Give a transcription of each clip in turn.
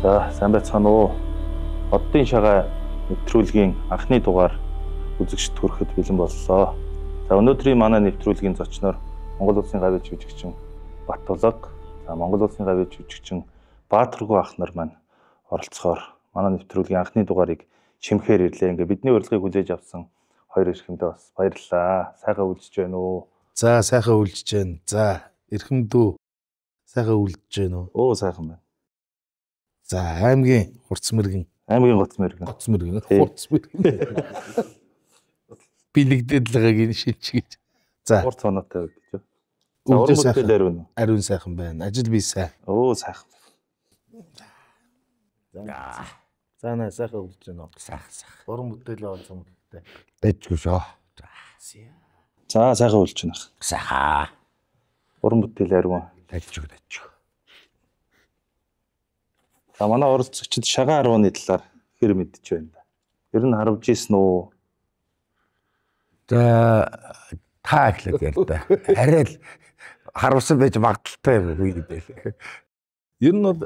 За сайн байцгаана уу. Оддын шагаа нэвтрүүлгийн анхны дугаар үзэгчд хүрэхэд бэлэн боллоо. За өнөөдрийн манай нэвтрүүлгийн зочноор Монгол Улсын гавьяа жүжигчин Батулга, за Монгол Улсын гавьяа жүжигчин Баатаргүй ах нар маань оролцохоор манай нэвтрүүлгийн анхны дугаарыг чимхээр ирлээ. Ингээ бидний урилгыг хүлээж авсан хоёр эрхэмдээ бас баярлалаа. Сайхан үлдэж байна уу? За сайхан үлдэж байна. За эрхэмдүү сайхан үлдэж байна уу? Оо сайхан байна. За аймгийн хурцмэргэн. Аймгийн гоцмэргэн. Билэгдээд л байгааг энэ шилжиж. За урт цоноотой гэж. За уран бүтээл ариун. Ариун сайхан байна. Ажил бий сайн. Оо сайхан. За наа сайхан үлдэж байна уу? Сайхан. Уран бүтээлээ олсон мөлтэй. Бэжгүй шоо. За сайхан үлдэж байна. Сайхан. Уран бүтээл ариун. Бэжгүй. За манай оролцогчид шагаан 10-ны талаар хэр мэдж байна да. Ер нь харавж ийсэн үү? За та эхлэх ярь да. Арай л харавсан байж магадaltaй юм уу гэдэг. Ер нь бол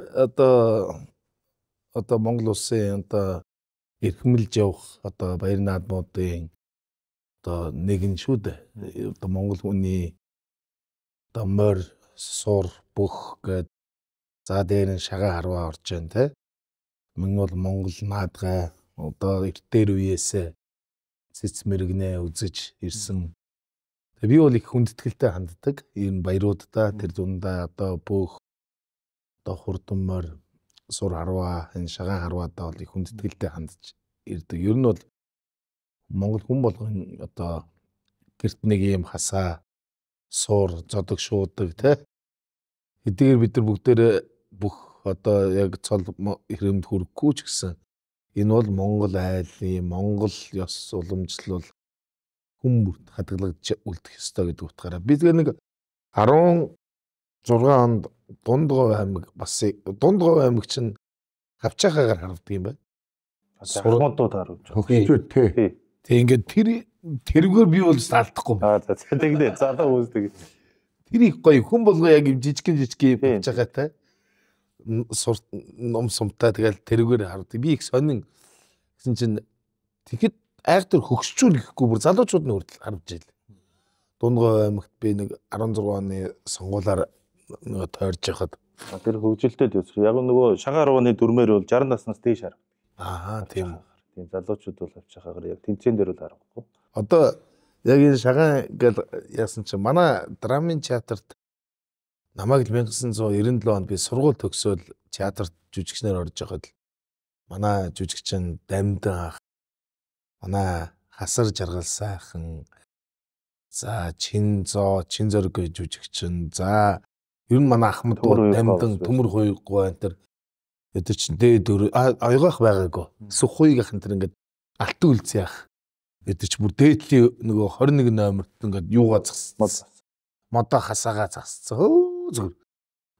одоо Монгол улсын одоо эрхэмлж явах одоо баяр наадмуудын одоо нэгэн шүү дээ. Одоо Монгол хүний одоо морь сур бүх гэдэг. За дээр нь шагаан 10 орж байна те. Мөн бол Монгол наадгай одоо эртээр үеэс цэц мэрэгнээ үзэж ирсэн. Тэгээ би бол их хүндэтгэлтэй ханддаг. Энэ баяруудаа тэр дундаа одоо бүх одоо хурдан морь сур 10 энэ шагаан 10-аа бол их хүндэтгэлтэй хандж ирдэг. Ер нь бол Монгол хүн болгон одоо гэрт нэг юм хасаа сур зодог шуудаг те. Хэдийгээр бид нар бүгдээрээ бүх одоо яг цол хэрэмд хүрэхгүй ч гэсэн энэ бол Монгол айлын Монгол ёс уламжлал хүн бүрт хадгалагдж үлдэх ёстой гэдэг утгаараа бид нэг 16 онд Дундгов аймаг бас Дундгов аймаг чинь хавчаахаагаар харагддаг юм байна. Сургуудууд харуулж. Хөгжчүүд тий. Тэг ингээд тэрүүгээр би бол алдахгүй. За тэгнэ залуу үүсдэг. Тэр их гоё хүн болгоо яг юм жижигэн болж байгаа те. Ном сумтай тэгэл тэрүүгээр хардаг. Би их сонин гэсэн чинь тэгэхэд айхтар хөгсчүүл гэхгүй бүр залуучууд нь хүртэл харж ийл. Дундгов аймагт би нэг 16 оны сонгуулаар нөгөө тойрж яхад тэр хөгжилтэй төс. Яг нөгөө шагаан 10-ны дүрмээр бол 60 наснаас дээш харав. Тийм үү. Тийм залуучууд бол авчихаагаар яг тэмцээн дээр бол харахгүй. Одоо яг энэ шагаан гэл яасан чинь манай драмын театрт намайг 1997 онд би сургууль төгсөөл театрт жүжигчнээр орж байхад манай жүжигчин Дамдан ах, манай Хасар Жаргал сайхан, за Чин зориг жүжигчин, за ер нь манай Ахмад Дамдан төмөр хуйггүй энэ тэр чин дээд оёгоох байгаагүй. Сүххуйгийнх энэ ингээд алтан үлзий ах. Эдгээр ч бүр дээдлийн нөгөө 21 номерт ингээд юугаа зассан. Модоо хасаагаа зассан. Зүгээр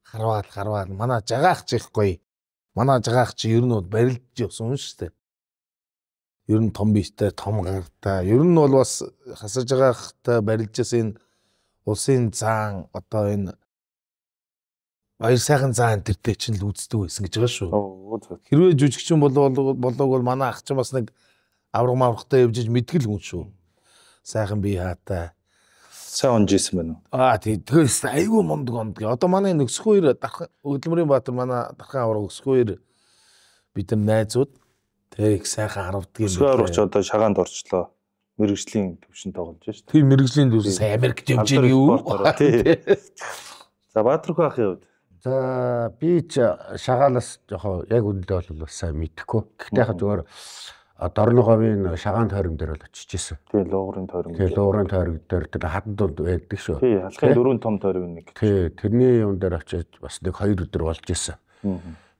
харваад манай жагаах ч их гоё. Манай жагаах чи ер нь бол барилдж явсан шүү дээ. Ер нь том биетэй, том гартай. Ер нь бол бас хасаж жагаахтай барилжээс энэ улсын заан одоо энэ баяр сайхан заан тэртээ чинь л үздэг байсан гэж байгаа шүү. Хэрвээ жүжигчин болоог бол манай ах чинь бас нэг аврагтай явж мэдгэл хүн шүү. Сайхан бие хаатай. Сайн онжсэн байна уу? Тэгээс айгүй мундаг. Одоо манай Өсгөхөөр Өглөмрийн Баатар манай дархан авраг Өсгөхөөр бид нар найзууд тэг сайхан харавдаг юм. Өсгөхөөр ч одоо шагаанд орчлоо. Мэргэжлийн төвшин тоглож шүү дээ. Тийм мэргэжлийн төвшин Америкт явж байгаа юу? За Баатаргүй ахын хувьд. За би ч шагаалаас жоохон яг үндэ бол сайн мэдэхгүй. Гэхдээ яг зүгээр Дорлоговын шагаан тойрон дээр бол очиж исэн. Тийм луугрын тойрон. Тийм луугрын тойрон дээр тэр хаданд байдаг шүү. Тийм алхахын 4 том тойрон нэг. Тийм тэрний юм дээр очиж бас нэг 2 өдөр болж исэн.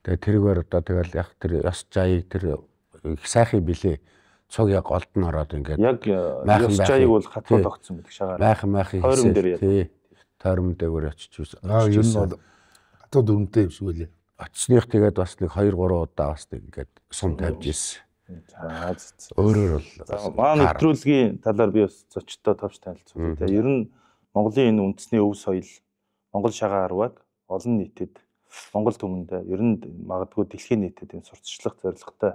Тэгээ тэргээр одоо тэгэл яг тэр ёс жаийг тэр их сайхан билээ. Цог яг голд нь ороод ингээд яг ёс жаийг бол хатуу тогтсон байдаг шагаар. Майхан тойрон дээр. Тийм тойрон дээр очиж исэн. Ер нь бол хатуу дүрмтэй юм шиг үлээ. Очсных тэгээд бас нэг 2-3 удаа бас нэг ингээд сум тавьж исэн. Өөрөөр бол маань нэвтрүүлгийн талаар би бас зочдтой товч танилцуулъя. Ер нь Монголын энэ үндэсний өв соёл Монгол шагаан 10-аг олон нийтэд Монгол түмэндээ ер нь магадгүй дэлхийн нийтэд энэ сурталчлах зорилготой.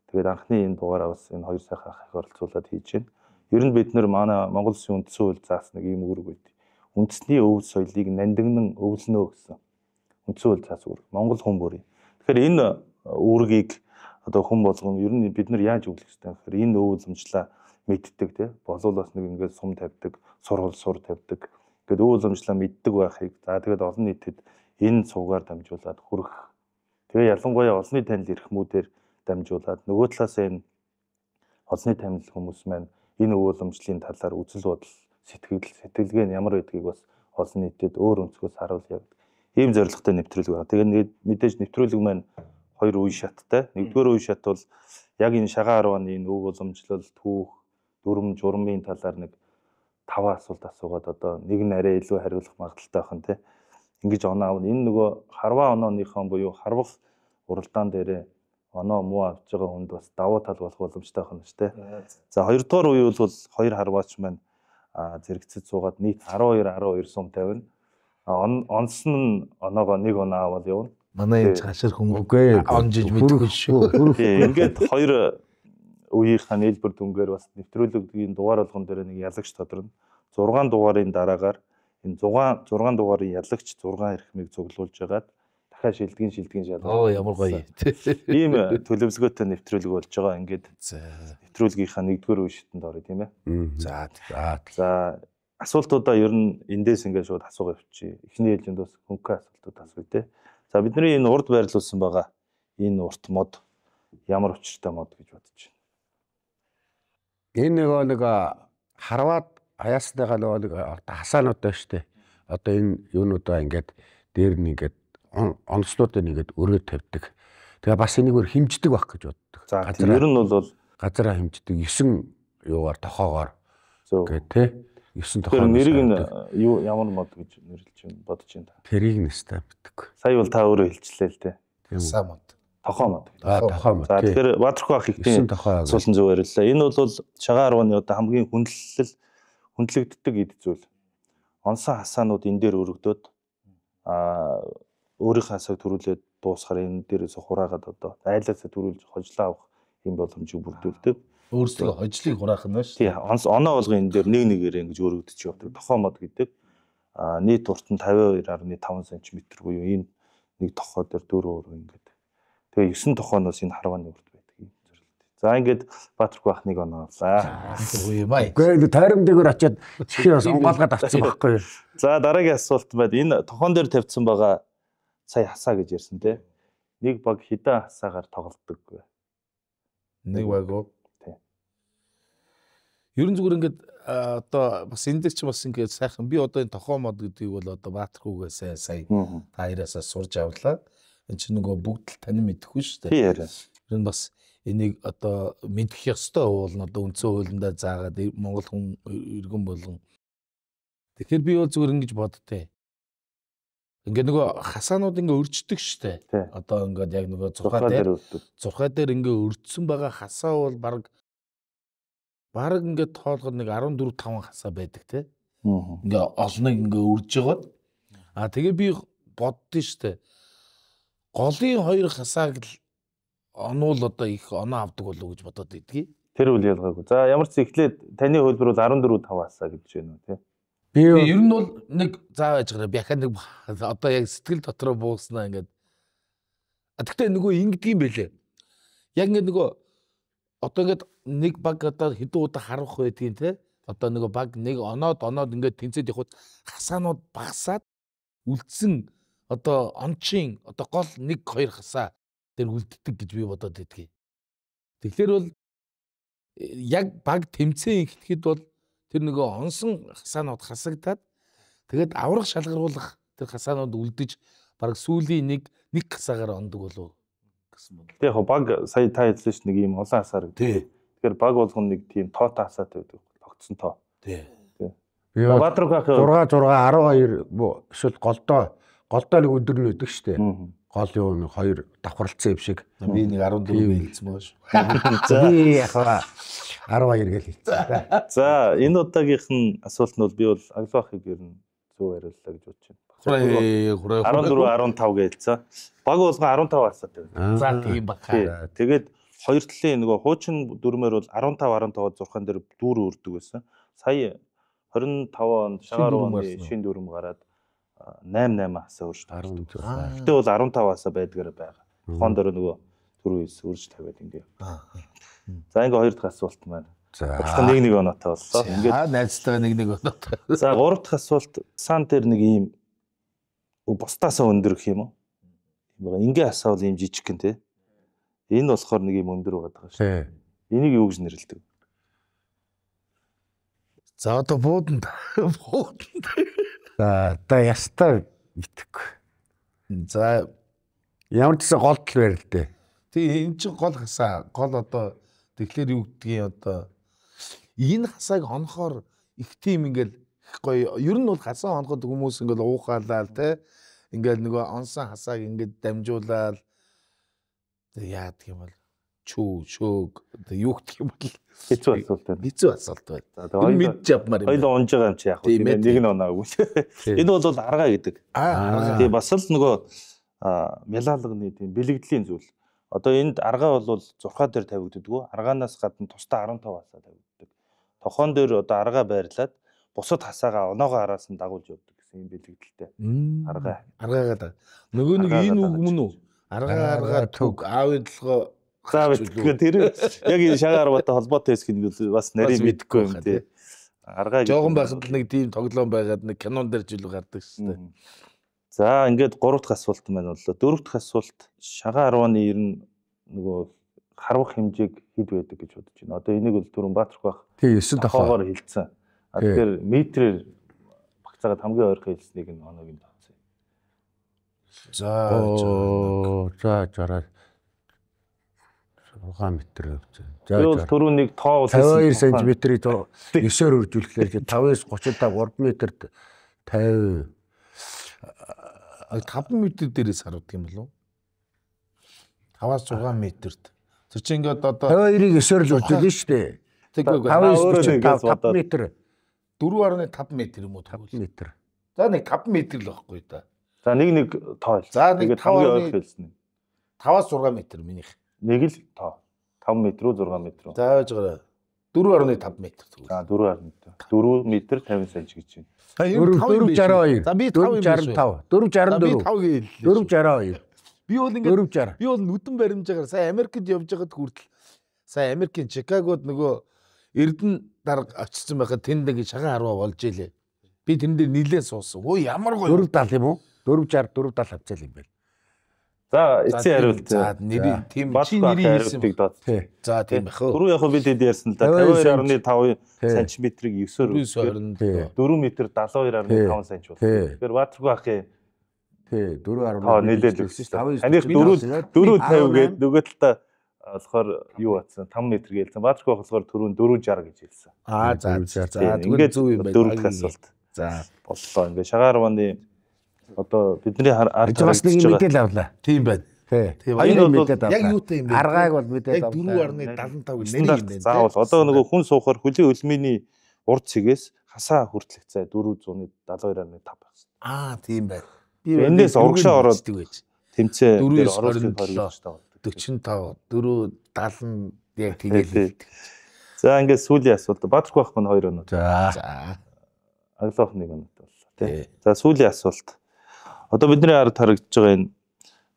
Тэгээд анхны энэ дугаараа бас энэ хоёр сайхан ах их оролцуулаад хийж байна. Ер нь бид нэр манай Монгол Улсын үндсэн хууль заасан нэг ийм үүрэг байд. Үндэсний өв соёлыг нандинан өвлөнөө гэсэн үндсэн хууль заасан үүрэг. Монгол хүн бүрийн. Тэгэхээр энэ үүргийг одоо хүн болгон ер нь бид нар яаж өвлөх ёстой вэ гэхээр энэ өв уламжлаа мэддэг тий. Болов бас нэг ингээд сум тавьдаг, сургал сур тавьдаг. Ингээд өв уламжлаа мэддэг байхыг за тэгээд олон нийтэд энэ цугаар дамжуулаад хүрэх. Тэгээ ялангуяа олонний танил эрхмүүдээр дамжуулаад нөгөө талаас энэ олонний танил хүмүүс маань энэ өв уламжлалын талаар үзэл бодол, сэтгэлгээ нь ямар байдгийг бас олон нийтэд өөр өнцгөөс харуулъя. Ийм зорилготой нэвтрүүлэг байна. Тэгээд мэдээж нэвтрүүлэг маань хоёр үе шаттай. Нэгдүгээр үе шат бол яг энэ шагаан 10 оны энэ өв уламжлал, түүх, дүрм, журмын талаар нэг 5 асуулт асуугаад одоо нэг нь арай илүү хариулах магадaltaй байх нь тий. Ингэж оноо авна. Энэ нөгөө харваа онооныхон буюу харвах уралдаан дээрээ оноо муу авч байгаа хүнд бас давуу тал болох боломжтой байна шүү дээ. За хоёрдугаар үе бол хоёр харваач маань зэрэгцэж суугаад нийт 12 сум тавина. Онс нь оноогоо нэг оноо аваад явна. Манай энэ хашир хүмүүгээ онжиж мэдгүй шүү. Ингээд хоёр үеийнхаа нийлбэр дүнгээр бас нэвтрүүлгийн дугаар болгон дээр нэг ялагч тодорно. 6 дугаарын дараагаар энэ 6 дугаарын ялагч 6 эрхмийг цуглуулж байгаад дахиад шилдгийн шалгах. Оо ямар гоё. Ийм төлөвлөгөөтэй нэвтрүүлэг болж байгаа. Ингээд нэвтрүүлгийнхаа нэгдүгээр үе шатанд орё тийм ээ. За асуултуудаа ер нь эндээс ингээд шууд асуугаа явчих. Эхний ээлжинд бас хөнгөн асуултууд асууя те. За бидний энэ урд байрлуулсан байгаа энэ урт мод ямар учиртай мод гэж бодож байна. Энэ нэг харваад аяасныгаа нэг хасаанууд байна штэ. Одоо энэ юунуудаа ингээд дээр нь ингээд онцлуудыг ингээд өрөө тавьдаг. Тэгээ бас энийг өөр хэмждэг байх гэж боддог. За ер нь бол газараа хэмждэг 9 юугаар тохоогоор гэдэг тий 9 тохоо. Нэрийг нь юу ямар мод гэж нэрлэж байна бодож байна та. Тэрийг нэстэй мэддэг. Сая бол та өөрөө хэлчихлээ л дээ. Хасаа мод. Тохоо мод. Тохоо мод. За тэгэхээр Баатархуу ах ихтэй асуулан зөв яриллаа. Энэ бол шагаан 10 оны одоо хамгийн хүндлэгддэг эд зүйл. Онсон хасаанууд энэ дээр өргөдөөд өөрийнхөө хасааг төрүүлээд дуусахаар энэ дээрээс хураагаад одоо айлаасаа төрүүлж хожлоо авах юм боломжийг бүрдүүлдэг. Өөрсдөө хожлыг хураах нь шүү. Тий, оноо болгон энэ дээр нэг нэгээр ингэж өргөдөж явдаг. Тохоо мод гэдэг. Нийт урт нь 52.5 см буюу энэ нэг тохоо дээр 4 өрөө ингээд. Тэгээ 9 тохооноос энэ харвааны урт байдаг юм зөвлөлт. За ингээд Баатархуу ахныг оноо авлаа. Үгүй тойрон дээгүүр очиад чихээ бас онгоолгаад авчихсан байхгүй юу. За дараагийн асуулт байна. Энэ тохоон дээр тавьсан байгаа сая хасаа гэж ярьсан те. Нэг баг хідэн хасаагаар тоглодог вэ? Нэг баг уу? Тий. Ерөн зүгээр ингээд одоо бас энэ дээр ч бас ингээд сайхан би одоо энэ тохоо мод гэдгийг бол одоо Баатархуугаас сая та хоёроосаа сурж авлаа. Энэ чинь нөгөө бүгд л тань мэдэхгүй шүү дээ. Тий яриа. Ер нь бас энийг одоо мэдэх ёстой уулна одоо үндсэн хуулиндаа заагаад Монгол хүн иргэн болгон. Тэгэхээр би бол зүгээр ингэж боддтой. Ингээд нөгөө хасаанууд ингээ өрчдөг штэ. Одоо ингээд яг нөгөө зурхай дээр ингээ өрчсөн байгаа хасаа бол баг ингээд тоолоход нэг 14-5 хасаа байдаг те. Ингээ олныг ингээ өрж жагаад тэгээ би боддоо штэ. Голын 2 хасааг л онуул одоо их оноо авдаг болов гэж бодоод идэгий. Тэр үл ялгаагүй. За ямар ч эхлээд таны хөлбөр бол 14-5 хасаа гэж байна уу те. Би ер нь бол нэг заав яж гараа би ахаа нэг одоо яг сэтгэл дотроо бууснаа ингээд. Тэгтээ нөгөө ингэдэг юм бэлээ. Яг ингээд нөгөө одоо ингээд нэг баг одоо хэдэн удаа харах байдгийн те. Одоо нөгөө баг нэг оноод ингээд тэнцээд явхад хасаанууд багасаад үлдсэн одоо ончин одоо гол 1-2 хасаа тэр үлддэг гэж би бодоод байдгийг. Тэгэхээр бол яг баг тэмцээн ихэхэд бол тэр нөгөө онсон хасаанууд хасагдаад тэгээд аврах шалгаруулах тэр хасаанууд үлдэж баг сүүлийн нэг хасаагаар ондог болов гэсэн байна. Тэгээ яг баг сая та хэлсэн ш нэг юм олон хасаар гэдэг. Тэгэхээр баг болгоно нэг тийм тоотой хасаатай байдаг. Тогтсон тоо. Тий. Баатархуу 6 12 эсвэл голдоо нэг өдөр нь өгдөг штэ. Гол юу 2 давхарлцсан юм шиг. Би нэг 14 хэлсэн байгаа шүү. Би яг 12 гэж хэлсэн. За энэ удаагийнх нь асуулт нь бол би бол Аглахыг ер нь зөв хариуллаа гэж бодож байна. Хүрээ. 14 15 гэлцээ. Баг болгон 15 асаад байна. За тийм баха. Тэгээд хоёр талын нөгөө хуучин дүрмээр бол 15 зурхан дээр дүүр үрдэг байсан. Сая 25 онд шагаар оны шин дүрм гараад 8 хасаа өрж тавьсан. Гэтэ бол 15 хасаа байдгаар байгаа. Тохон дээр нөгөө түрүү өрж тавиад ингээ. За ингээ хоёр дахь асуулт маань. За нэг оноотой боллоо. Ингээд найзтайгаа нэг оноотой. За гурав дахь асуулт сан дээр нэг ийм бусдаасаа өндөр гэх юм уу? Ингээ асаавал ийм жижиг гэн те. Энэ болохоор нэг юм өндөр байгаа шүү. Энийг юу гэж нэрлэдэг? За одоо бууданд. За одоо ястаа итгэхгүй. За ямар ч гэсэн гол тал байр л дээ. тийм энэ чинь гол хасаа. Гол одоо тэгэхээр юу гэдгийг одоо энэ хасааг хонохоор их тийм ингээл их гоё. Ер нь бол хасаа хоноход хүмүүс ингээл уухаалаа те. Ингээл нөгөө онсон хасааг ингээд дамжуулаад яадаг юм бол шөөг одоо юу гэх юм бол хэцүү асуулт байна. Хэцүү асуулт байна. За мэдж авмаар юм. Хоёул унж байгаа юм чи яг хөө нэг нь оноогүй. Энэ бол аргаа гэдэг. Тийм бас л нөгөө мялалганы тийм бэлэгдлийн зүйл. Одоо энд аргаа бол зурхаа дээр тавигддаг. Аргаанаас гадна тусдаа 15 хасаа тавигддаг. Тохон дээр одоо аргаа байрлаад бусад хасаагаа оноогоо араас нь дагуулж явдаг гэсэн юм бэлэгдэлтэй. Аргаа. Аргаагаа. Нөгөө нэг энэ үг мөн үү? Аргаа төг аавын толгой. За битггүй тэр яг энэ шагаар арбатай холбоотой хэсэг нь бас нарийн мэдхгүй юм тий. Аргаа жоохон байхад л нэг тийм тоглоом байгаад нэг кинон дээр жил гардаг шүү дээ. За ингээд 3 дахь асуулт маань боллоо. 4 дахь асуулт шагаа 10-ны ер нь нөгөө харвах хэмжээг хэд байдаг гэж бодож байна. Одоо энийг бол түрүүн Баатарх байх. Тий 9 тохоогоор хэлсэн. Тэгэхээр метрээр багцаагаад хамгийн ойрхон хэлснийг нь оноог нь тооцъё. За 6 метр. За түрүүн нэг тоо 52 см-ийг 9-оор үржүүлэхлээр 5-аас 35 3 метрт 50 5 метр дээрээс харуулдаг юм болов уу? 5-аас 6 метрт. Тэр чинь ингээд одоо 52-ыг 9-оор л үржүүлнэ шүү дээ. Тэгвэл 5 метр 4.5 метр юм уу? 5 метр. За нэг 5 метр л байхгүй да. За нэг тоо. За нэг 5 хэлсэн. 5-аас 6 метр минийх. Нэг л тоо. 5 метр үү 6 метр үү? За яаж гараа. 4.5 метр тэгвэл. За 4 метр 50 см гэж байна. 462. За би 565. 464. 462. Би бол ингээд би бол нүдэн баримжаагаар сая Америкт явж байгаад хүртэл сая Америкийн Чикагод нөгөө Эрдэнэ дарга очсон байхад тэнд ингээд шагаан 10 болж илээ. Би тэн дээр нилээ суусан. Өө ямар гоё. 470 юм уу? 460 470 авцал юм байна. За эцсийн хариулт. За нэрийн тийм чи нэрийн хариултыг доод. За тийм байх. Түрүү яг бид хэд ярьсан л да 52.5 см-ийг 9-оор 4 метр 72.5 см болсон. Тэгэхээр Баатарх ахын тий 4.5 нийлээд өгсөн шүү дээ. Таних 450 гээд нөгөө талдаа болохоор юу батсан 5 метр гэлсэн. Баатарх болохоор түрүүн 460 гэж хэлсэн. За ингээд зөв юм байна. 4 дахь асуулт. За боллоо. Ингээд шагаар ваны одоо бидний ард бас нэг мэдээлэл авлаа. Тийм байна. Тийм. Энэ бол яг юутай юм бэ? Аргааг бол мэдээлэл авлаа. Яг 4.75 нэр юм байна. Заавал одоо нөгөө хүн суухаар хөлийн өлмөний урд цэгээс хасаа хүртэл хэцээ 472.5 байсан. Тийм байна. Эндээс урагшаа ороод тэмцээ 427 45 470 яг тэгээл. За ингээд сүүлийн асуулт Баатарх байх мань 2 оноо. За. Аглах 1 оноо боллоо тий. За сүүлийн асуулт. Одоо бидний ард харагдж байгаа энэ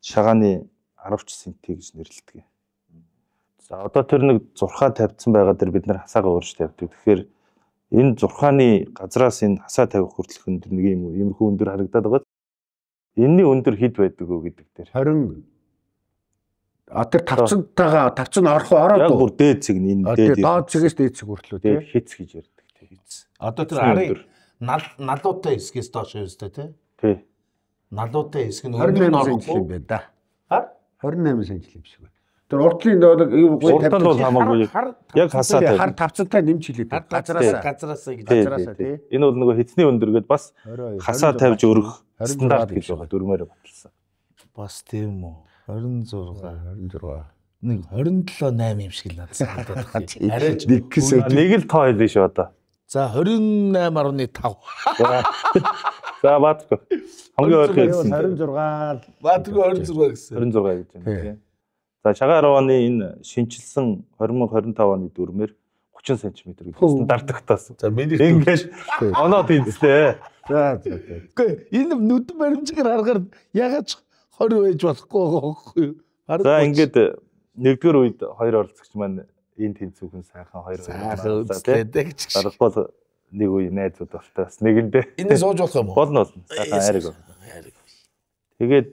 шагааны 10 см гэж нэрлэдэг. За одоо тэр нэг зурхаа тавьсан байгаа дээр бид нар хасаагаа өөрч тавьдаг. Тэгэхээр энэ зурхааны газраас энэ хасаа тавих хүртэлх өндөр нэг юм иймэрхүү өндөр харагдаад байгаа. Энэний өндөр хэд байдаг вэ гэдэг дээр 20 тэр тавцан ороод яг бүр дээд цэг нь энэ дээд доод цэгээс дээд цэг хүртлөө тий хэц гэж ярьдаг тий хэц. Одоо тэр арын налуутай хэсгээс доош өстэй тий. Налуутай хэсэг нь өндөр норох юм байна да. 28 см юм шиг байна. Тэр уртлын юу уртал бол хамаагүй яг хасаа тавь. Хар тавцантай нэмж хилээд газараасаа тий. Энэ бол нөгөө хэцний өндөргээд бас хасаа тавьж өргөх стандарт гэж байгаа дөрмөөр баталсан. Бас тийм үү. 26 нэг 27 8 юм шиг л надад санагдаад байна. Арайч нэг л тоо хэлээ шүү одоо. За 28.5. За Баатар. Хамгийн ойрхон гэсэн. 26 Баатар 26 гэсэн. 26 гэж байна тийм. За Шагаан 10 оны энэ шинчилсэн 2025 оны дүрмээр 30 см гэж стандартагтаас. За миний Ингээд оноод ийдтэй. За. Үгүй энэ нүдэн баримжаар харахаар ягаад 20 байж болохгүй байхгүй юу? За ингээд нэгдүгээр үед хоёр оролцогч маань энэ тэнцвүүхэн сайхан хоёр үзлээдэг гэж. даралбал нэг үе найзууд болтой бас нэгэндээ. Энэ сууж болох юм уу? Болно болно. Сайхан айраг. Тэгээд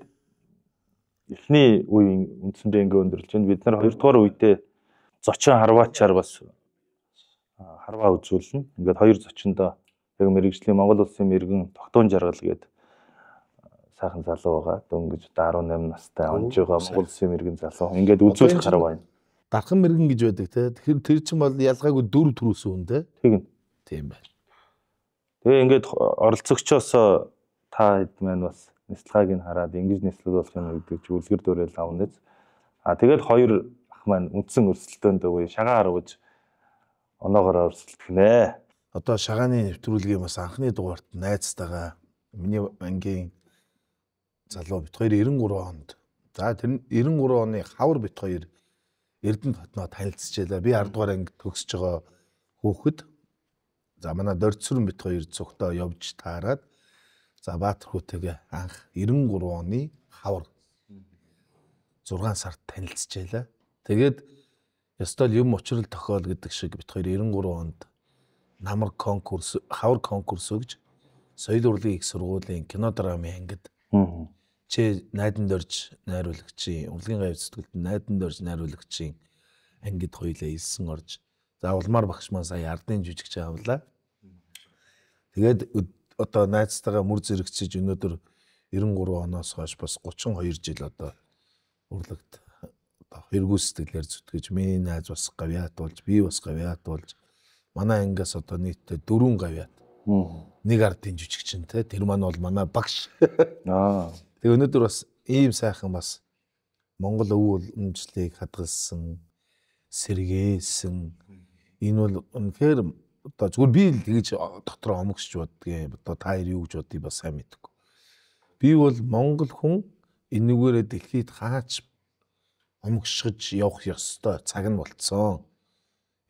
эхний үеийн үндсэндээ ингээ өндөрлж байна. Бид нар хоёрдугаар үедээ зочин харваачаар бас харваа үзүүлнэ. Ингээд хоёр зочиндоо яг мэрэгжлийн Монгол улсын мэрэгэн тогтоон жаргал гээд сайхан залуу байгаа. Дөнгөж 18 настай онж байгаа Монгол улсын мэрэгэн залуу. Ингээд үзүүлэх харваа байна. Дархан мэрэгэн гэж байдаг те. Тэгэхээр тэр чинь бол ялгаагүй 4 төрөөс үн те. Тийм байна. Тэгээ ингээд оролцогчоос та хэд маань бас нислагийг нь хараад ингэж нислэг болох юм гэдэг чи үлгэр дуурайл авназ. Тэгээд хоёр ах маань үндсэн өрсөлдөөнд үгүй шагаа харваж оноогоор өрсөлдөх нэ. Одоо шагааны нэвтрүүлгийн бас анхны дугаарт найзтайгаа миний ангийн залуу бит хоёр 93 онд. За тэр 93 оны хавар бит хоёр Эрдэнэт хотноо танилцчихлаа. Би 10 дугаар анги төгсөж байгаа хүүхэд. За манай Дорцсүрэн бит хоёр цогтоо явж таарад. За Баатар хүүтэйгээ анх 93 оны хавар 6 сард танилцчихлаа. Тэгээд ёстой юм учрал тохиол гэдэг шиг бит хоёр 93 онд намар конкурс, хавар конкурс өгж соёл урлагийн их сургуулийн кинодрамын ангид Ч найдан дорж найруулагчийн урлагийн гавь зүтгэлд найдан дорж найруулагчийн ангид хоёлаа илсэн орж. За улмаар багш маань сая ардын жүжигч авлаа. Тэгээд одоо найзтайгаа мөр зэрэгцэж өнөөдөр 93 оноос хойш бас 32 жил одоо урлагт одоо хоёргүй сэтгэлээр зүтгэж миний найз бас гавьяат болж би бас гавьяат болж манай ангиас одоо нийтдээ 4 гавьяат. Нэг ардын жүжигчин те тэр маань бол манай багш. Тэгээ өнөөдөр бас ийм сайхан бас Монгол өв уламжлалыг хадгалсан, сэргээсэн. Энэ бол үнэхээр одоо зүгээр би л тэгж дотроо омогсч боддгийн. Одоо та хоёр юу гэж бодгийг бас сайн мэдэхгүй. Би бол Монгол хүн энэгээрээ дэлхийд хаач омогсгож явах ёстой цаг нь болцсон.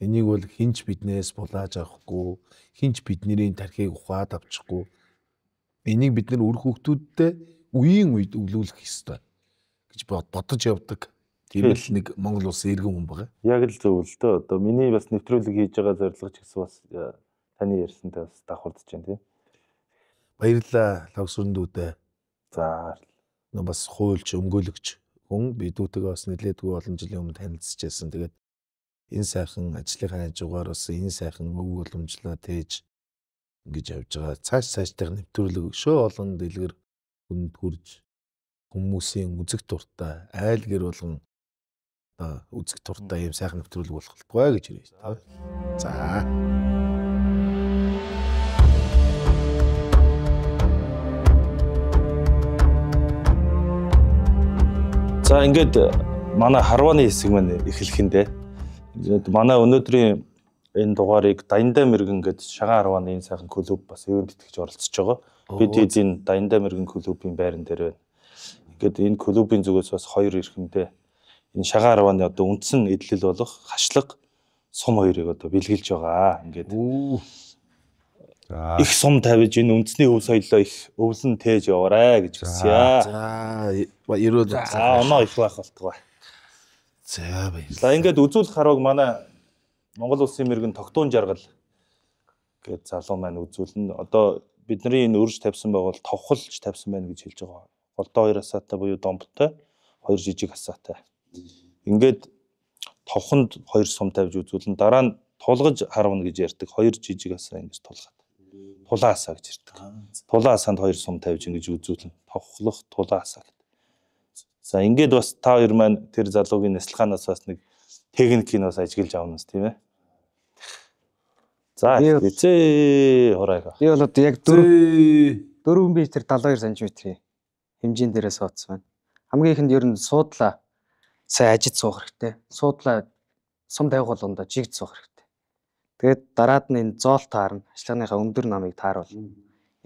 Энийг бол хинч биднээс булааж авахгүй, хинч бидний тархийг ухаад авчихгүй. Энийг бид нар үр хүүхдүүдтэй үеийн үед өвлүүлэх ёстой гэж бодож явдаг. Тийм л нэг Монгол улсын иргэн хүн байгаа. Яг л зөв л дөө. Одоо миний бас нэвтрүүлэг хийж байгаа зорилго ч гэсэн бас таны ярьсантай бас давхардж байна тийм. Баярлалаа лавсрын дүүдээ. За бас хуульч, өмгөөлөгч хүн би дүүтэйгээ бас нэлээдгүй олон жилийн өмнө танилцчихсан. Тэгээд энэ сайхан ажлынхаа хажуугаар бас энэ сайхан өв уламжлалаа тээж ингэж явж байгаа. Цаашдаа нэвтрүүлэг өшөө олон дэлгэр хүнд хүрж хүмүүсийн үзэг дуртай айл гэр болгон үзэг дуртай юм сайхан нэвтрүүлэг болох болтугай гэж хэлж байна. За. За ингээд манай харвааны хэсэг маань эхлэхэндээ манай өнөөдрийн энэ дугаарыг Даяндаа мэрэгэн гэдэг Шагаан харвааны энэ сайхан клуб бас ивент итгэж оролцож байгаа. Бид эзэн Даяндаа мэрэгэн клубын байран дээр байна. Ингээд энэ клубын зүгээс бас хоёр эрхэмдээ энэ Шагаан харвааны одоо үндсэн эдлэл болох хашлаг сум хоёрыг одоо бэлгэлж байгаа. Ингээд их сум тавьж энэ үндэсний өв соёлоо их өвлөн тээж яваарэ гэж хэлсэн. За ерөөд оноо их байх болтугай. За баярлалаа. За ингээд үзүүлэх харваг манай Монгол улсын мэрэгэн тогтоон жаргал гэдэг залуу маань үзүүлнэ. Одоо бидний энэ өрж тавьсан байгуул товхолж тавьсан байна гэж хэлж байгаа. Голдоо 2 асаатай буюу домбтой 2 жижиг асаатай. Ингээд товхонд 2 сум тавьж үзүүлнэ. Дараа нь тулгаж харвна гэж ярьдаг 2 жижиг асаа ингэж тулгаад. Тулаан асаа гэж ярьдаг. Тулаан асаанд 2 сум тавьж ингэж үзүүлнэ. Товхлох тулаан асаа гэдэг. За ингээд бас та хоёр маань тэр залуугийн нислаханаас бас нэг техникийг бас ажиглаж авна тийм ээ. За эцээ хурайга. Би бол одоо яг 4 метр 72 см хэмжээнд дээрээ суудсан байна. Хамгийн ихэнд ер нь суудлаа сайн ажид суух хэрэгтэй. Суудлаа сум тавих болгондоо жигд суух хэрэгтэй. Тэгээд дараад нь энэ зоол таарна. Ашлагныхаа өндөр намыг тааруул.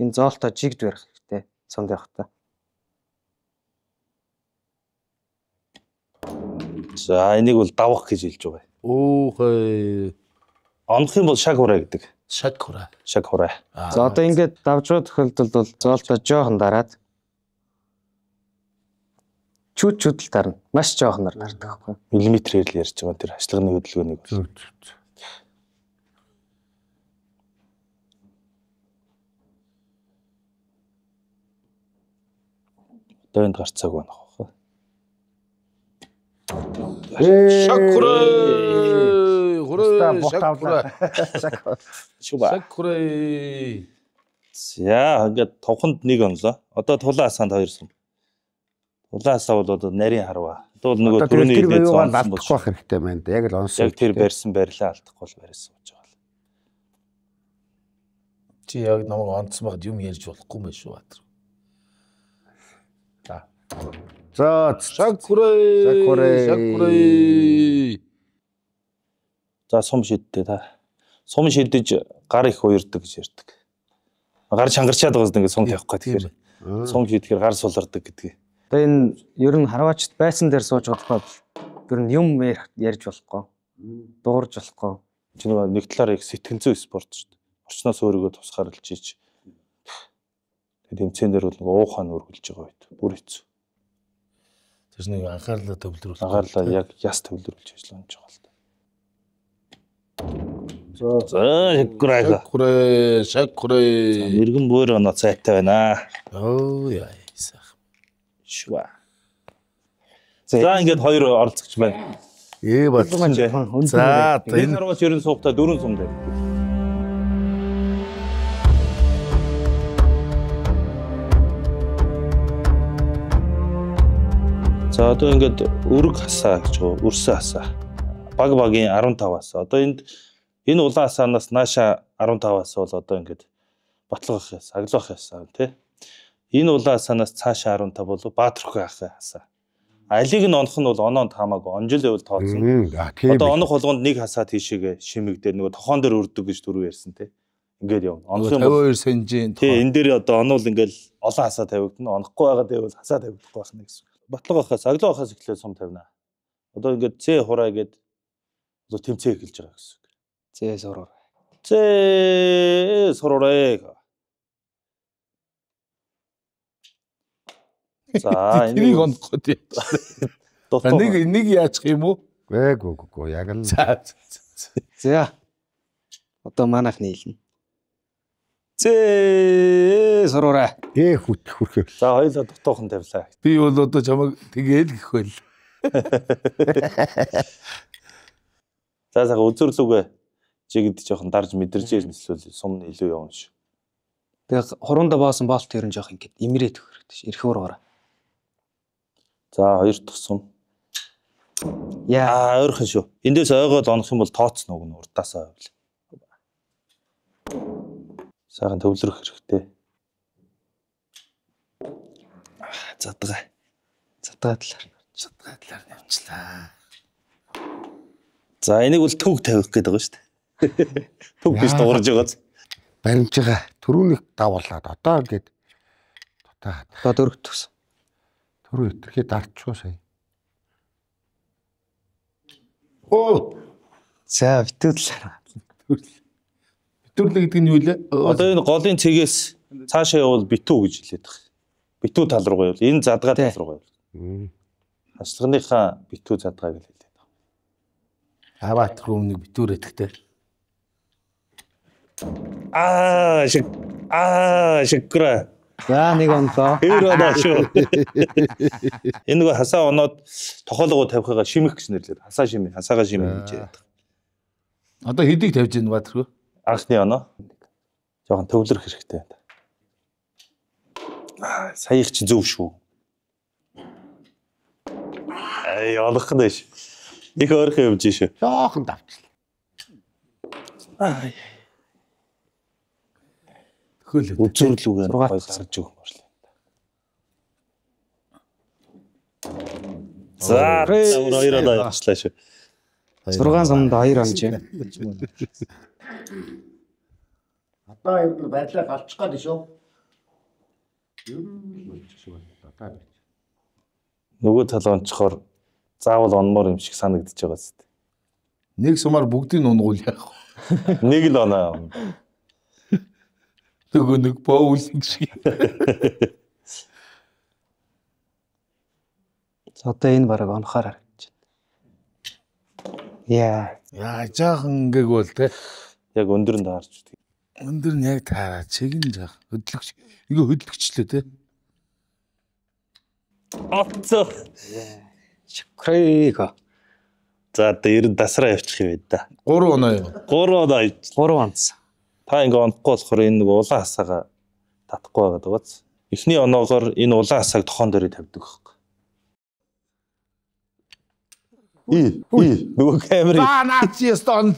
Энэ зоолтоо жигд барих хэрэгтэй. Цомд явахдаа. За энийг бол давах гэж хэлж байгаа. Өөхөө. Ондох юм бол шаг хураа гэдэг. Шаг хураа. Шаг хураа. За одоо ингээд давж байгаа тохиолдолд бол зоолтоо жоохон дараад чүд л тарна. Маш жоохноор тардаг байхгүй. Миллиметрээр л ярьж байгаа тэр ашлагны хөдөлгөөнийг. Одоо энд гарцааг байна хаа. Шаг хураа. Шаг хураа. Шаг хураа. За ингээд товхонд нэг онлоо. Одоо тулаан асаанд 2 сум. Тулаан асаа бол одоо нарийн харва. Одоо нөгөө түрүүний хэлээд алдахгүй байх хэрэгтэй байна. Яг л онсон. Яг тэр барьсан барилаа алдахгүй бол барьсан гэж байгаа. Чи яг намайг онцсон байгаад юм ярьж болохгүй юм шүү баатар. За шаг хураа. За сум шидтэй та. Сум шидэж гар их уярдаг гэж ярьдаг. Гар чангарчаад байгаас ингээд сум тавихгүй тэгэхээр сум шидэхээр гар сулардаг гэдгийг. Одоо энэ ер нь харваачд байсан дээр сууж болохгүй. Ер нь юм ярьж болохгүй. Дуурж болохгүй. Чи нэг талаараа их сэтгэл зүй спорт шүү дээ. Орчноос өөрийгөө тусгаарлаж ийж. Тэгээд тэмцээн дээр бол нэг уухаан өргөлж байгаа үед бүр хэцүү. Тэс нэг анхаарлаа төвлөрүүлэх. Анхаарлаа яг яс төвлөрүүлж ажиллаж байгаа л да. Шаг хураа. Мэргэн бөөр оноо цайтай байна. Оо яа сайх. Шва. За ингээд 2 оролцогч байна. Бодлоо. За энэ харваач ерөн суугтаа 4 сум дээр. За одоо ингээд өрг хасаа гэж байгаа. Өрсөн хасаа. Багийн 15-аас. Одоо энэ улаан хасаанаас нааша 15-аас бол одоо ингээд батлах яс, аглах ясаа тий. Энэ улаан хасаанаас цаашаа 15 бол баатрахгүй хасаа. Алиг нь онох нь бол оноонд хамаагүй. Онжил байвал тооцсон. Одоо онох болгонд нэг хасаа тийшээгээ шимэгдээд нөгөө тохон дээр өрдөг гэж түрүү ярьсан тий. Ингээд явна. Онох юм 52 сенжийн. Тий энэ дээр одоо онол ингээл олон хасаа тавигдана. Онохгүй байгаа дээр хасаа тавигдахгүй байна гэсэн. Батлагахаас, аглахаас эхлээд сум тавина. Одоо ингээд З хураа гээд одоо тэмцээн эхэлж байгаа гэсэн. Зээ суруу. З суруу. За энийг онохгүй тий. Нэг яачих юм уу? Гээгүй яг л. За. Одоо манайхны хэлнэ. З суруу. Хүрхээ. За хоёулаа дутуухан тавилаа. Би бол одоо чамайг тэгээл гэх байл. За сага үзүрлүгэ чигд жоохон дарж мэдэрч ирсэн эсвэл сум нь илүү явна шүү. Тэгээ хуруундаа боосон боолт ер нь жоох ингээд имрээд өгөх хэрэгтэй ш. Ирэх ураараа. За 2 дахь сум. Яа ойрхон шүү. Эндээс ойгоод онох юм бол тооцно уг нь урдаасаа байвал. Сайхан төвлөрөх хэрэгтэй. Задгаа талаар явчлаа. За энийг бол төг тавих гэдэг байгаа шүү дээ. Төг гэж дуурж байгаа. Баримж байгаа. Төрүүнийг давуулаад одоо ингээд одоо дөрөвт төгс. Төрөө өтөрхий дарчгүй сая. Оо. За битүүдлээ. Битүүрлээ гэдэг нь юу лээ? Одоо энэ голын цэгээс цаашаа явбал битүү гэж хэлээд байгаа. Битүү тал руугаа явбал энэ задгаа тал руугаа явбал. Ашлагныхаа битүү задгааг л хэлээд байгаа. Аваатар өмнө битүүр эдэгтэй. Шикра. За нэг онлоо. Хэрэг шүү. Энэ нөгөө хасаа оноод тохоолгоо тавихыгаа шимэх гэж нэрлээд хасаа шимээ, хасаага шимээ гэж яриад байгаа. Одоо хэдийг тавьж ийн баатаргүй? Анхны оноо. Жохон төвлөрөх хэрэгтэй. Саях чи зөв шүү. Олох нь ш. Их ойрхон явж шүү. Жохон давчлаа. Үзүрлүүгээ гоё дарж өгөх мөрлөө. За, хоёроо дайрчлаа шүү. 6 сумд 2 онж. Одоо ер нь барилга алчих гад шүү. Ер нь болчих байна. Нөгөө тал онцохоор заавал онмоор юм шиг санагдаж байгаа зү. Нэг сумаар бүгдийг унгуул яах вэ? Нэг л оноо. Нөгөө нэг боулинг шиг. Одоо энэ бараг онохоор харагдаж байна. Яа жаахан ингээг бол те. Яг өндөр нь таарч үү. Өндөр нь яг таараа чиг нь жаах хөдлөгч. Ингээ хөдлөгчлөө те. Оцоо. Шүкрэйго. За одоо ер нь дасраа явчих юм байна да. 3 оноо юу? 3 оноо. 3 онц. Та ингээ онохгүй болохоор энэ нэг улаан хасаага татахгүй байгаад байгааз. Эхний оноогоор энэ улаан хасааг тохон дээрээ тавьдаг байхгүй. Нөгөө камерыг. За наачи стон.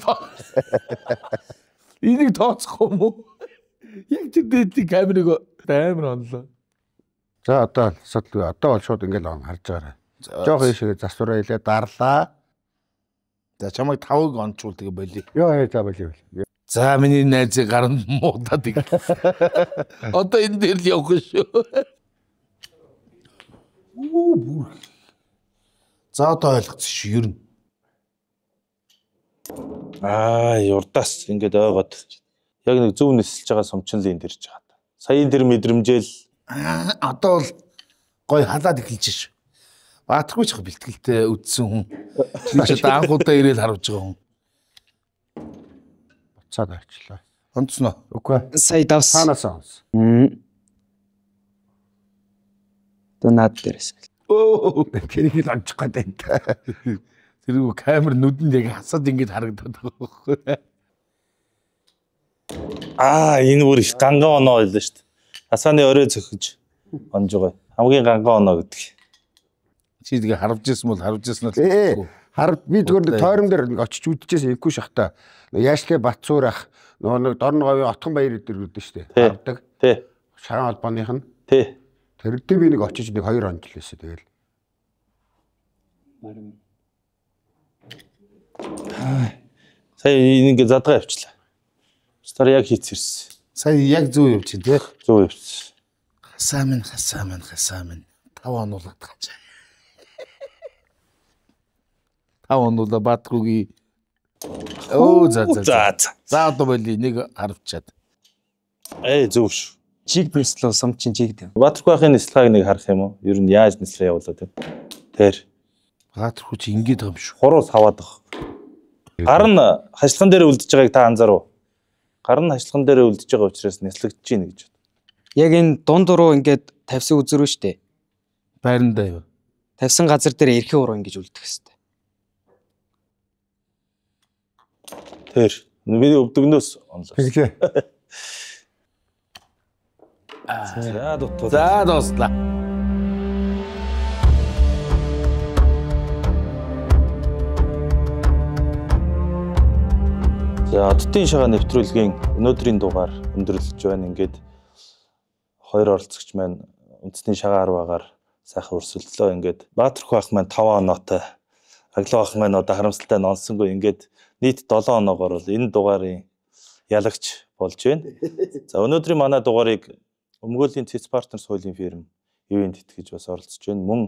Энийг тооцохгүй юм уу? Яг тэр дээд камерыг амар онлоо. За одоо асуудал одоо бол шууд ингээл харж байгаарай. Жохоо ийшээ засвараа илээ дарлаа. За чамайг 5-ыг ончвол тэгээ болий. Йоо за болий. За миний найзыг гарна муудаад иг. Одоо энэ дээр л явах шүү. Бүр. За одоо ойлгоц шүү ер нь. Юрдаас ингээд ойгоод яг нэг зөв нисэлж байгаа сумчин л энэ дэрж байгаа. Сая энэ дэр мэдрэмжээл Одоо бол гой халаад эхэлж шүү. Баатаргүй ч бэлтгэлтэй үдсэн хүн. Чи одоо анхудаа ирээл харуулж байгаа хүн. Буцаад авчлаа. Онцноо. Үгүй. Сая давс. Цаанаас онс. Донад дээрээс. Тэрийг л ончих гээд байна. Тэр камер нүдэнд яг хасаад ингэж харагдаад байгаа байхгүй. энэ бүр их ганган оноо байлаа шүү дээ. Хасааны орой цохиж онж байгаа. Хамгийн ганган оноо гэдэг. Чи тэгээ харвж ирсэн бол харвж ирсэн л. Харав би зүгээр тойрон дээр очиж үдчихээс ихгүй шахта. Яашлээ Батцуур ах нөгөө Дорн говийн Отхон баяр дээр үдэн штэ. Хардаг. Тий. Шагаан холбооных нь. Тий. Тэр дээр би нэг очиж нэг 2 онжлээсэ тэгэл. Сая ингэ задгаа явчлаа. Стар яг хийцэрсэн. Сая яг зөв явж чинь тий. Зөв явчихсан. Хасаа минь 5 онуулаад гаж. 5 онуула Баатаргүйгийн. За одоо болий нэг харвчаад. Зөв шүү. Чиг брэслөө сумчин чиг дэв. Баатархын нислхааг нэг харах юм уу? Ер нь яаж нислээ явуулаад байна? Тэр Баатаргүй чи ингэж байгаа юм шүү. хуруу саваад баг. Гар нь хажлхан дээр үлдэж байгааг та анзаарав. Гар нь хажлхан дээр үлдэж байгаа учраас нислэгдэж гин гэж. Яг энэ дунд руу ингээд тавьсан үзэр үү штэ. Байрандаа юу? Тавьсан газар дээр эрхээ уруу ингэж үлдэх хэвээр. Тэр миний өвдөгнөөс онлоо. Тэглээ. За дутуу. За дууслаа. За оддын шагаа нэвтрүүлгийн өнөөдрийн дугаар өндөрлөж байна. Ингээд хоёр оролцогч маань үндэсний шагаа 10-аар сайхан өрсөлдлөө. Ингээд Баатархуу ах маань 5 оноотой, Аглуу ах маань одоо харамсалтай нь онсонгүй. Ингээд нийт 7 оноогоор бол энэ дугаарын ялагч болж байна. За өнөөдрийн манай дугаарыг Өмгөөлийн Цэц партнер соёлын фирм ивент итгэж бас оролцож байна. Мөн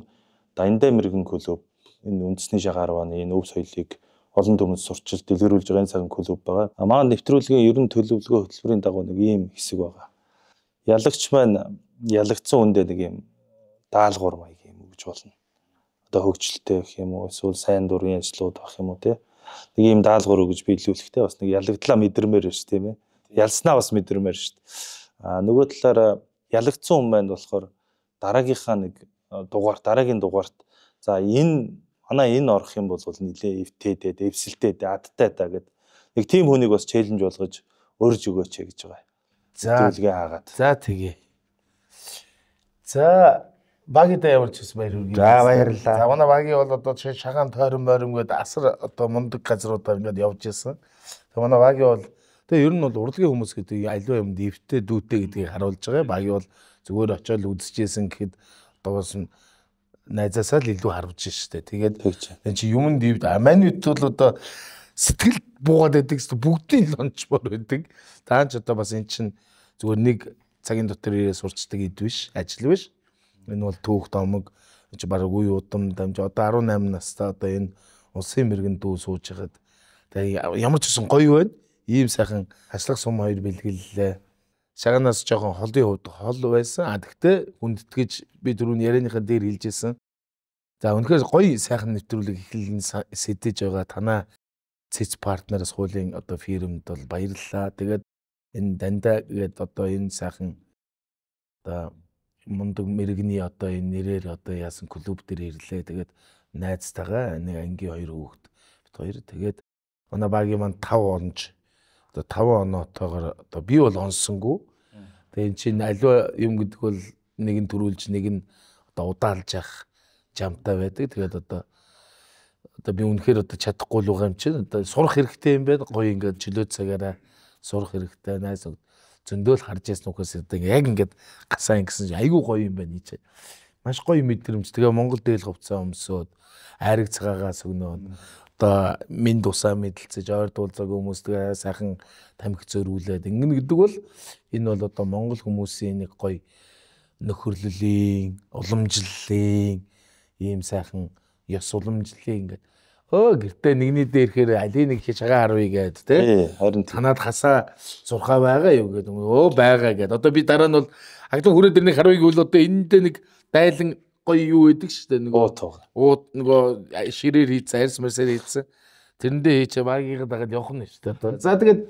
Дандаа мэрэгэн клуб энэ үндэсний шагаа 10-ны энэ өв соёлыг олон түмэнд сурчил дэлгэрүүлж байгаа энэ цагаан клуб байгаа. Манай нэвтрүүлгийн ерөн төлөвлөгөө хөтөлбөрийн дагуу нэг ийм хэсэг байгаа. Ялагч маань ялагдсан үндэ нэг ийм даалгавар маяг юм өгж болно. Одоо хөгжилтэй гэх юм уу, эсвэл сайн дурын ажлууд авах юм уу те. Нэг ийм даалгавар өгж биелүүлэхтэй бас нэг ялагдлаа мэдэрмээр шүү тийм ээ. Ялснаа бас мэдэрмээр шүү. Нөгөө талаараа ялагдсан хүн маань болохоор дараагийнхаа нэг дугаар, дараагийн дугаарт за энэ манай энэ орох юм бол нилээ эвтэйдээ, эвсэлтэй, адтай та гэдэг нэг тийм хүнийг бас челленж болгож өрж өгөөч гэж байгаа. За төлгөө хаагаад. За тэгээ. За багида явуулж ирсэн баяр хүргэе. За баярлалаа. За манай багийн бол одоо шагаан тойрон морим гээд асар одоо мундаг газруудаар ингээд явж ирсэн. Тэгээ манай багийн бол тэгээ ер нь бол урлагийн хүмүүс гэдэг аливаа юмд эвтэй дүүтэй гэдгийг харуулж байгаа. Багийн бол зүгээр очиод үзчихсэн гэхэд одоо бас найзаасаа л илүү харвж штэ. Тэгээд тэгж. энэ чи юмд ивд аманит бол одоо сэтгэл буугаад байдаг гэсэн бүгдийн л онцмор байдаг. Таанч одоо бас эн чин зүгээр нэг цагийн дотор ирээ сурчдаг эд биш, ажил биш. Энэ бол түүх домог чи баг үе удам дамж одоо 18 настай одоо энэ улсын мэрэгэн дүү сууж хагаад тэгээ ямар ч гэсэн гоё байна. Ийм сайхан хашлах сум хоёр бэлгэллээ. Шаганаас жоохон холын хувьд хол байсан. Тэгтээ хүндэтгэж би түрүүн ярианыхаа дээр хэлжсэн. За үнэхээр гоё сайхан нэвтрүүлэг эхлэн сэдэж байгаа танаа цэц партнераас хуулийн одоо фирмд бол баярлалаа. Тэгээд энэ дандаа гээд одоо энэ сайхан одоо мундаг мэрэгний одоо энэ нэрээр одоо яасан клуб дээр ирлээ. Тэгээд найзтайгаа нэг ангийн хоёр хүүхэд бит хоёр. Тэгээд манай багийн манд 5 онж одоо 5 оноотойгоор одоо би бол онсонгүй. Тэгээ эн чинь аливаа юм гэдэг бол нэг нь төрүүлж нэг нь одоо удаалж явах жамтай байдаг. Тэгээд одоо би үнэхээр одоо чадахгүй л байгаа юм чинь одоо сурах хэрэгтэй юм байна. Гоё ингээд чөлөө цагаараа сурах хэрэгтэй. Найс зөндөөл харж ясна ухаас одоо яг ингээд гасаа ингэсэн чинь айгүй гоё юм байна ийч. Маш гоё мэдрэмж. Тэгээ Монгол дээл хувцас өмсөөд айраг цагаагаас өгнөөд одоо минь тусаа мэдлцэж ойр дуулзаг хүмүүстэй сайхан тамхи зөрүүлээд ингэн гэдэг бол энэ бол одоо монгол хүмүүсийн нэг гоё нөхөрлөлийн, уламжлалын ийм сайхан ёс уламжлалын ингээд гэртээ нэгний дээрхээр алийг нэг хийж хагаа харвыг гээд тий Харин танаад хасаа зурхаа байгаа юу гэдэг байгаа гээд одоо би дараа нь бол агтан хүрээ дээр нэг харвыг үл одоо энэндээ нэг дайлан гоё юу байдаг шүү дээ нэг ууд нөгөө ширээр хийцэн арьс марсаар хийцэн тэрэндээ хийчээ багийнгаа дагаад явах нь шүү дээ одоо. За тэгээд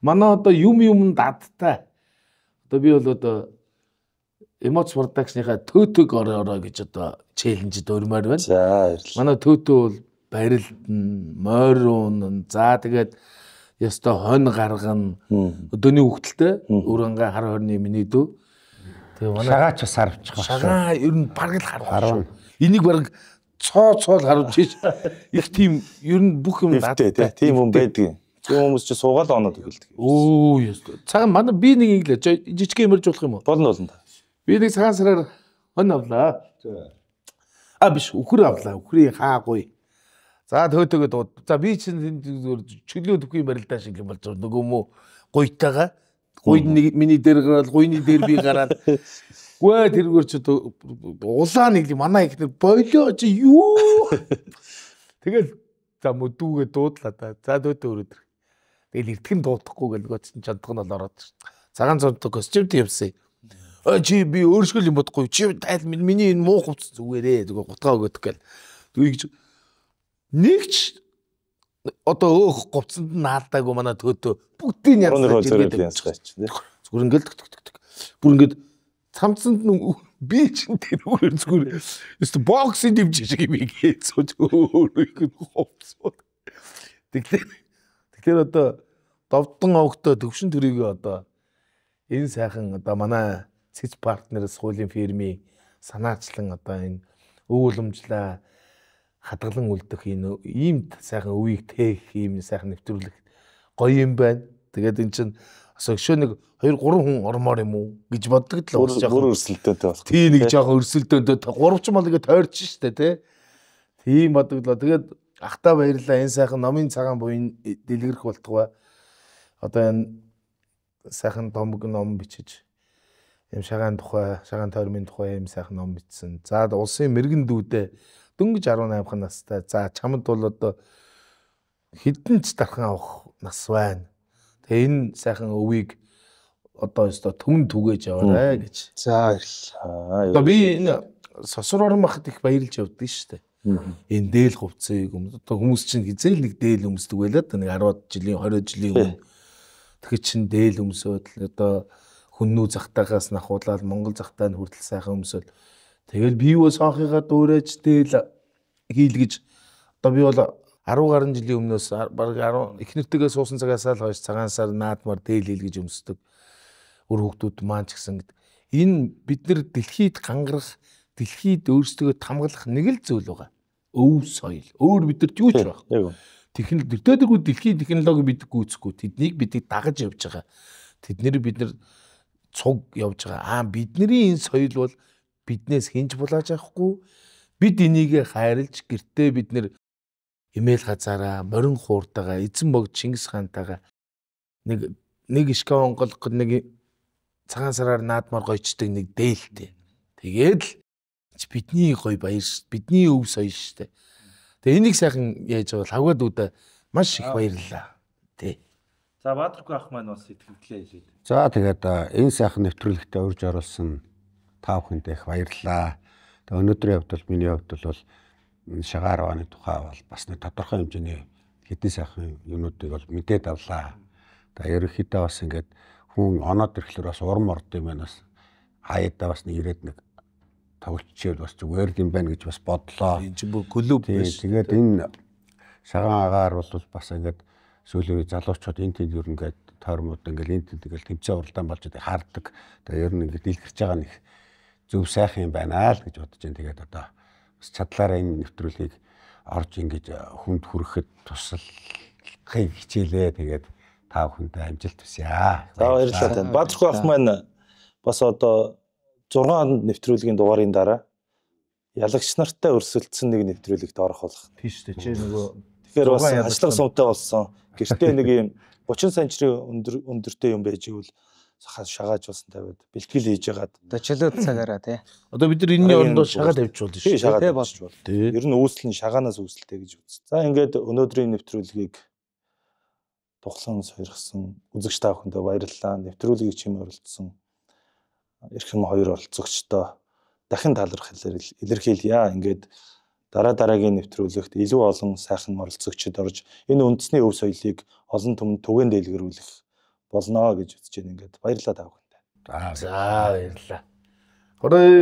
манай одоо юм дадтай одоо би бол одоо эмоц продакшныхаа төөтөг ороо гэж одоо челленжд өрмөр байна. за баярлалаа. Манай төөтөө бол барилдана, мойрун, за тэгээд ёстой хонь гаргана. Өдөөний хөвгөлтэй өрөнгө хар хорны миний дөө. Тэгээ манай шагаач бас харвчих ба. шагаа ер нь бараг л харвах. Энийг бараг цоол харвж хийж их тийм ер нь бүх юм Дэвтэй тийм хүн байдаг. Тийм хүмүүс чи суугаал оноод өгөлдөг. Оо ёстой. Цагаан манай би нэг инглээ жижиг юмэрж болох юм уу? Болно. Би нэг цагаан сараар хонь авлаа. Биш үхэр авлаа. Үхрийн хаагуй. За төөтөгөө дууд. За би чинь чөлөө төхөй барилдаа шиг юм болж байгаа. Нөгөө мө гуйтайгаа. Гуйд нэг миний дээр гараад гуйны дээр би гараад. Гүй тэргээр ч улаан нэг манай ихнэр болоо чи юу. Тэгэл за мөдүүгээ дуудлаа да. За төөтөө өрөөдөр. Тэгэл эртгэн дуудахгүй гэл нөгөө чинь чаддаг нь бол ороод. Цагаан цонтой костюмд явсан. Чи би өөрсгөл юм бодохгүй. Чи тайл миний энэ муу хувцас зүгээрээ тэгээ гутгаа өгöd гэл. Тэгж нэгч одоо өөх говцонд нь наалдаагүй манай төөтөө бүгдийн янзлж ирээд зүгээр ингээл бүр ингээд цамцанд би чинь тэр өөр зүгээр өстө боксинг дэмжиж шиг юм гээд сууж өөрөө хувцсууд. Тэгэхээр одоо довдон огтоо төвшин төрийгөө одоо энэ сайхан одоо манай цэц партнерс хуулийн фирмийн санаачлан одоо энэ өвөлмжлаа хадгалан үлдэх энэ ийм сайхан үеийг тээх ийм сайхан нэвтрүүлэх гоё юм байна. Тэгээд эн чинь өшөө нэг 2 3 хүн ормоор юм уу гэж боддог л бас жоохон өрсөлдөөнтэй болох. Тий нэг жоохон өрсөлдөөнтэй 3 ч мал ингэ тойрч штэ тий. Тийм бодогдлоо. Тэгээд ахтаа баярлаа энэ сайхан номын цагаан буйн дэлгэрэх болтугай. Одоо энэ сайхан домог ном бичиж юм шагаан тухай, шагаан тойрмын тухай юм сайхан ном бичсэн. За улсын мэрэгэн дүүдээ дөнгөж 18 настай. За чамд бол одоо хэдэн ч дархан авах нас байна. Тэгээ энэ сайхан өвийг одоо өстой төмөн түгээж яваарай гэж. За баярлалаа. Одоо би энэ сосор орон махад их баярлж явдсан шүү дээ. Энэ дээл хувцсыг одоо хүмүүс чинь хизээл нэг дээл өмсдөг байлаа да нэг 10 жилийн 20 жилийн өмнө. Тэгэхээр чин дээл өмсөөд одоо хүннүү захтаагаас нахуулаад Монгол захтаа нь хүртэл сайхан өмсөөл. Тэгэл би юу соохыгаа дуурайж дээл хийлгэж одоо би бол 10 гаруй жилийн өмнөөс баг 10 эхнэртэйгээ суусан цагаас л хойш цагаан сар наадмаар дээл хийлгэж өмсдөг. Өр хүүхдүүд маань ч гэсэн энэ бид нар дэлхийд гангарах, дэлхийд өөрсдөө хамгаалах нэг л зүйл байгаа. Өв соёл. Өөр бидэрт юу ч байхгүй. Технологи дэдэггүй дэлхийн технологи бид гүйцэхгүй. Тэднийг бид дагаж явж байгаа. Бид нар цуг явж байгаа. Бидний энэ соёл бол биднээс хинж булааж авахгүй. бид энийг хайрлж гэртээ бид нэр эмээл газаараа морин хууртайгаа эзэн бог Чингис хаантайгаа нэг ишка онголох нэг цагаан сараар наадмаар гойчдаг нэг дээлтэй. Тэгээд л бидний гой баяр бидний өв соёл штэ. Тэгээ энийг сайхан яаж бол хавгадуудаа маш их баярлалаа. Тий. За Баатаргүй ах маань бас сэтгэлдлээ хэлээд. За тэгээд энэ сайхан нэвтрүүлэгтээ урьж оруулсан та бүхэнд их баярлалаа. Тэгээ өнөөдрийн хувьд бол миний хувьд бол шагаар авааны тухай бол бас нэг тодорхой хэмжээний хэдэн сайхан юмнуудыг бол мэдээд авлаа. Тэгээ ерөнхийдөө бас ингээд хүн оноод ирэхлээр бас урам орд юм байна бас хаяадаа бас нэг ирээд нэг тоглолччээр бас зүгээр юм байна гэж бас бодлоо. Энэ чинь бүр клуб биш. Тэгээд энэ шагаан агаар бол бас ингээд сүүлийн залуучууд энэ тэнд ер нь ингээд тойрмууд ингээд энэ тэнд ингээд тэмцээн уралдаан болж байгаа хаардаг. Тэгээ ер нь ингээд дэлгэрч байгаа нэг зөв сайхан юм байна л гэж бодож байна. Тэгээд одоо бас чадлаараа энэ нэвтрүүлгийг орж ингэж хүнд хүрэхэд туслахыг хичээлээ. Тэгээд та бүхэндээ амжилт хүсье. За баярлалаа тань. Баатаргүй ах маань бас одоо 6 нэвтрүүлгийн дугаарын дараа ялагч нартай өрсөлдсөн нэг нэвтрүүлэгт орох болох. Тийш үү чи нөгөө Тэгэхээр бас ажиллах сумтай болсон. Гэртээ нэг юм 30 сантиметрын өндөртэй юм байж ивэл шагааж болсон тавиад бэлтгэл хийж ягаад. Одоо чөлөөт цагаараа тий. одоо бид нар энэний орондоо шагаад авчвал Тий шүү. шагаад болж бол. Ер нь үүсэл нь шагаанаас үүсэлтэй гэж үзсэн. За ингээд өнөөдрийн нэвтрүүлгийг тухлан сойрхсан үзэгч та бүхэндээ баярлалаа. Нэвтрүүлгийг чимээ оролцсон эрхэм хоёр оролцогчдоо дахин талархал илэрхийлье. Ингээд дараагийн нэвтрүүлэгт илүү олон сайхан оролцогчид орж энэ үндэсний өв соёлыг олон түмэнд түгээн дэлгэрүүлэх болно гэж үзэж байна. Ингээд баярлалаа та бүхэндээ. За баярлалаа. Хөрөө.